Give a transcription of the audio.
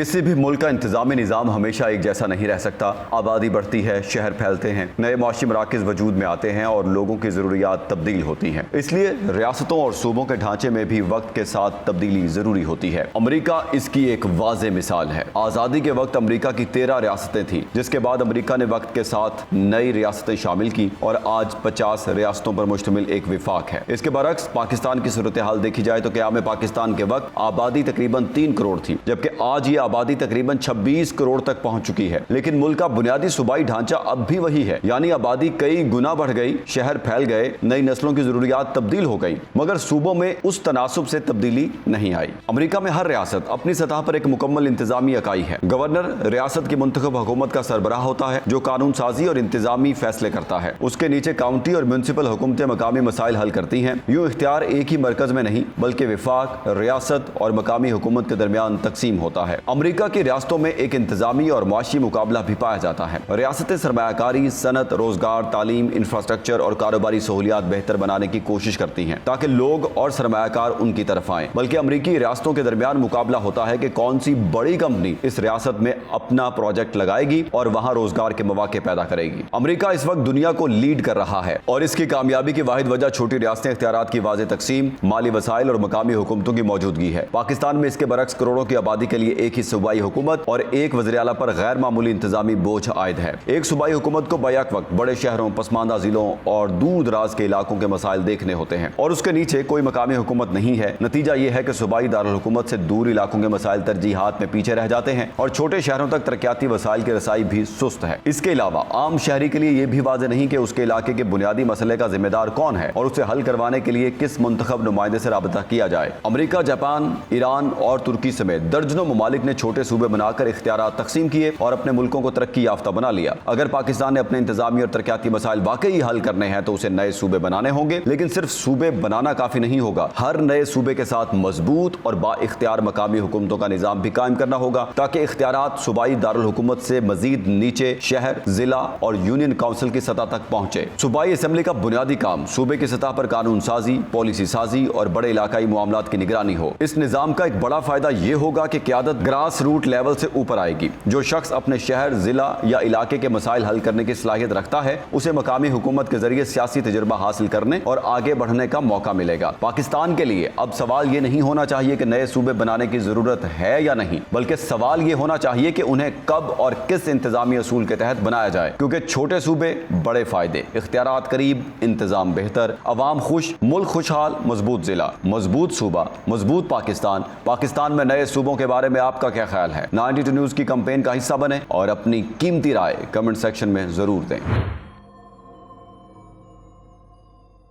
کسی بھی ملک کا انتظامی نظام ہمیشہ ایک جیسا نہیں رہ سکتا۔ آبادی بڑھتی ہے، شہر پھیلتے ہیں، نئے معاشی مراکز وجود میں آتے ہیں اور لوگوں کی ضروریات تبدیل ہوتی ہیں۔ اس لیے ریاستوں اور صوبوں کے ڈھانچے میں بھی وقت کے ساتھ تبدیلی ضروری ہوتی ہے۔ امریکہ اس کی ایک واضح مثال ہے۔ آزادی کے وقت امریکہ کی 13 ریاستیں تھیں، جس کے بعد امریکہ نے وقت کے ساتھ نئی ریاستیں شامل کی اور آج 50 ریاستوں پر مشتمل ایک وفاق ہے۔ اس کے برعکس پاکستان کی صورتحال دیکھی جائے تو قیام پاکستان کے وقت آبادی تقریباً 3 کروڑ تھی، جبکہ آج یہ آبادی تقریباً 26 کروڑ تک پہنچ چکی ہے۔ لیکن ملک کا بنیادی صوبائی ڈھانچہ اب بھی وہی ہے، یعنی آبادی کئی گنا بڑھ گئی، شہر پھیل گئے، نئی نسلوں کی ضروریات تبدیل ہو گئی، مگر صوبوں میں اس تناسب سے تبدیلی نہیں آئی۔ امریکہ میں ہر ریاست اپنی سطح پر ایک مکمل انتظامی اکائی ہے۔ گورنر ریاست کی منتخب حکومت کا سربراہ ہوتا ہے، جو قانون سازی اور انتظامی فیصلے کرتا ہے۔ اس کے نیچے کاؤنٹی اور میونسپل حکومتیں مقامی مسائل حل کرتی ہیں۔ یوں اختیار ایک ہی مرکز میں نہیں بلکہ وفاق، ریاست اور مقامی حکومت کے درمیان تقسیم ہوتا ہے۔ امریکہ کی ریاستوں میں ایک انتظامی اور معاشی مقابلہ بھی پایا جاتا ہے۔ ریاستیں سرمایہ کاری، صنعت، روزگار، تعلیم، انفراسٹرکچر اور کاروباری سہولیات بہتر بنانے کی کوشش کرتی ہیں تاکہ لوگ اور سرمایہ کار ان کی طرف آئیں۔ بلکہ امریکی ریاستوں کے درمیان مقابلہ ہوتا ہے کہ کون سی بڑی کمپنی اس ریاست میں اپنا پروجیکٹ لگائے گی اور وہاں روزگار کے مواقع پیدا کرے گی۔ امریکہ اس وقت دنیا کو لیڈ کر رہا ہے اور اس کی کامیابی کی واحد وجہ چھوٹی ریاستیں، اختیارات کی واضح تقسیم، مالی وسائل اور مقامی حکومتوں کی موجودگی ہے۔ پاکستان میں اس کے برعکس کروڑوں کی آبادی کے لیے ایک ہی صوبائی حکومت اور ایک وزیر اعلیٰ پر غیر معمولی انتظامی بوجھ عائد ہے۔ ایک صوبائی حکومت کو بیک وقت بڑے شہروں، پسماندہ ضلعوں اور دور دراز کے علاقوں کے مسائل دیکھنے ہوتے ہیں اور اس کے نیچے کوئی مقامی حکومت نہیں ہے۔ نتیجہ یہ ہے کہ صوبائی دارالحکومت سے دور علاقوں کے مسائل ترجیحات میں پیچھے رہ جاتے ہیں اور چھوٹے شہروں تک ترقیاتی وسائل کی رسائی بھی سست ہے۔ اس کے علاوہ عام شہری کے لیے یہ بھی واضح نہیں کہ اس کے علاقے کے بنیادی مسئلے کا ذمہ دار کون ہے اور اسے حل کروانے کے لیے کس منتخب نمائندے سے رابطہ کیا جائے۔ امریکہ، جاپان، ایران اور ترکی سمیت درجنوں ممالک نے چھوٹے صوبے بنا کر اختیارات تقسیم کیے اور اپنے ملکوں کو ترقی یافتہ بنا لیا۔ اگر پاکستان نے اپنے انتظامی اور ترقیاتی مسائل واقعی حل کرنے ہیں تو اسے نئے صوبے بنانے ہوں گے، لیکن صرف صوبے بنانا کافی نہیں ہوگا۔ ہر نئے صوبے کے ساتھ مضبوط اور با اختیار مقامی حکومتوں کا نظام بھی قائم کرنا ہوگا تاکہ اختیارات صوبائی دارالحکومت سے مزید نیچے شہر، ضلع اور یونین کونسل کی سطح تک پہنچے۔ صوبائی اسمبلی کا بنیادی کام صوبے کی سطح پر قانون سازی، پالیسی سازی اور بڑے علاقائی معاملات کی نگرانی ہو۔ اس نظام کا ایک بڑا فائدہ یہ ہوگا کہ قیادت گراس روٹ لیول سے اوپر آئے گی۔ جو شخص اپنے شہر، ضلع یا علاقے کے مسائل حل کرنے کی صلاحیت رکھتا ہے، اسے مقامی حکومت کے ذریعے سیاسی تجربہ حاصل کرنے اور آگے بڑھنے کا موقع ملے گا۔ پاکستان کے لیے اب سوال یہ نہیں ہونا چاہیے کہ نئے صوبے بنانے کی ضرورت ہے یا نہیں، بلکہ سوال یہ ہونا چاہیے کہ انہیں کب اور کس انتظامی اصول کے تحت بنایا جائے، کیونکہ چھوٹے صوبے بڑے فائدے، اختیارات قریب، انتظام بہتر، عوام خوش، ملک خوشحال، مضبوط ضلع، مضبوط صوبہ، مضبوط پاکستان۔ پاکستان میں نئے صوبوں کے بارے میں آپ کا کیا خیال ہے؟ 92 نیوز کی کمپین کا حصہ بنیں اور اپنی قیمتی رائے کمنٹ سیکشن میں ضرور دیں۔